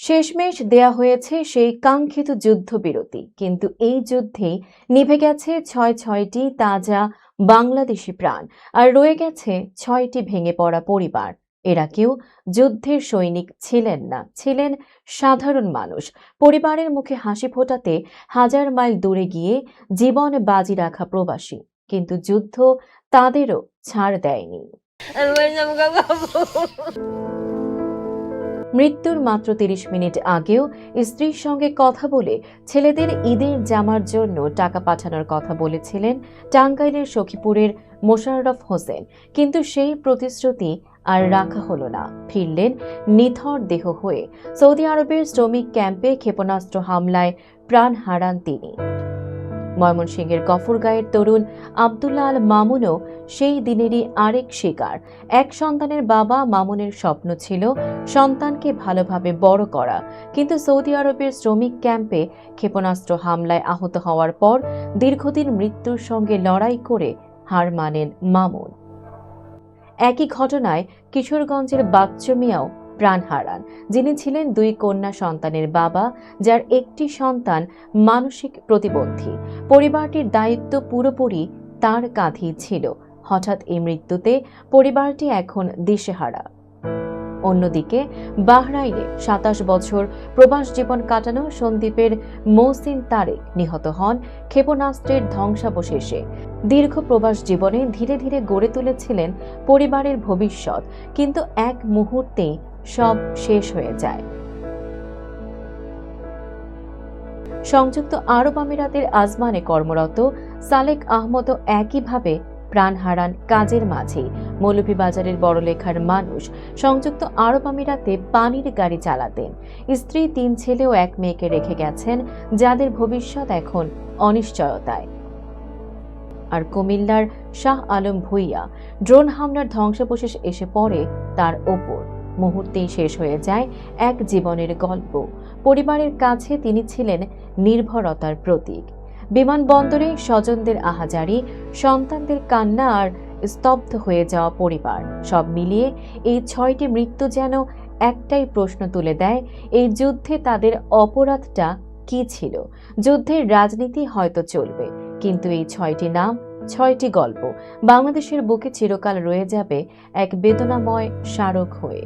শেষমেশ দেয়া হয়েছে সেই কাঙ্ক্ষিত যুদ্ধবিরতি, কিন্তু এই যুদ্ধেই নিভে গেছে ছয়টি তাজা বাংলাদেশি প্রাণ, আর রয়ে গেছে 6টি ভেঙে পড়া পরিবার। এরা কেউ যুদ্ধের সৈনিক ছিলেন না, ছিলেন সাধারণ মানুষ। পরিবারের মুখে হাসি ফোটাতে হাজার মাইল দূরে গিয়ে জীবন বাজি রাখা প্রবাসী, কিন্তু যুদ্ধ তাদেরও ছাড় দেয়নি। মৃত্যুর মাত্র 30 মিনিট আগেও স্ত্রীর সঙ্গে কথা বলে ছেলেদের ঈদের জামার জন্য টাকা পাঠানোর কথা বলেছিলেন টাঙ্গাইলের সখীপুরের মোশাররফ হোসেন, কিন্তু সেই প্রতিশ্রুতি আর রাখা হলো না। ফিরলেন নিথর দেহ হয়ে। সৌদি আরবের শ্রমিক ক্যাম্পে ক্ষেপণাস্ত্র হামলায় প্রাণ হারান তিনি। ময়মনসিংহের গফরগাঁয়ের তরুণ আব্দুল্লাহ আল মামুনও সেই দিনেরই আরেক শিকার। এক সন্তানের বাবা মামুনের স্বপ্ন ছিল সন্তানকে ভালোভাবে বড় করা, কিন্তু সৌদি আরবের শ্রমিক ক্যাম্পে ক্ষেপণাস্ত্র হামলায় আহত হওয়ার পর দীর্ঘদিন মৃত্যুর সঙ্গে লড়াই করে হার মানেন মামুন। একই ঘটনায় কিশোরগঞ্জের বাচ্চু মিয়াও প্রাণ হারান, যিনি ছিলেন 2 কন্যা সন্তানের বাবা, যার একটি সন্তান মানসিক প্রতিবন্ধী। পরিবারটির দায়িত্ব পুরোপুরি তার কাঁধেই ছিল। হঠাৎ এই মৃত্যুতে পরিবারটি এখন দিশেহারা। অন্যদিকে বাহরাইনে 27 বছর প্রবাস জীবন কাটানো সন্দ্বীপের মৌসিন তারেক নিহত হন ক্ষেপণাস্ত্রের ধ্বংসাবশেষে। দীর্ঘ প্রবাস জীবনে ধীরে ধীরে গড়ে তুলেছিলেন পরিবারের ভবিষ্যৎ, কিন্তু এক মুহূর্তেই সব শেষ হয়ে যায়। সংযুক্ত আরব আমিরাতের আজমানে কর্মরত সালেক আহমদও একইভাবে প্রাণ হারান কাজের মাঝেই। মৌলভীবাজারের বড়লেখার মানুষ, সংযুক্ত আরব আমিরাতে পানির গাড়ি চালাতেন। স্ত্রী, 3 ছেলে ও 1 মেয়েকে রেখে গেছেন, যাদের ভবিষ্যৎ এখন অনিশ্চয়তায়। আর কুমিল্লার শাহ আলম ভুইয়া, ড্রোন হামলার ধ্বংসাবশেষ এসে পড়ে তার ওপর। মুহূর্তেই শেষ হয়ে যায় এক জীবনের গল্প। পরিবারের কাছে তিনি ছিলেন নির্ভরতার প্রতীক। বিমানবন্দরে স্বজনদের আহাজারি, সন্তানদের কান্না আর স্তব্ধ হয়ে যাওয়া পরিবার, সব মিলিয়ে এই 6টি মৃত্যু যেন একটাই প্রশ্ন তুলে দেয়, এই যুদ্ধে তাদের অপরাধটা কি ছিল? যুদ্ধের রাজনীতি হয়তো চলবে, কিন্তু এই 6টি নাম, 6টি গল্প বাংলাদেশের বুকে চিরকাল রয়ে যাবে এক বেদনাময় স্মারক হয়ে।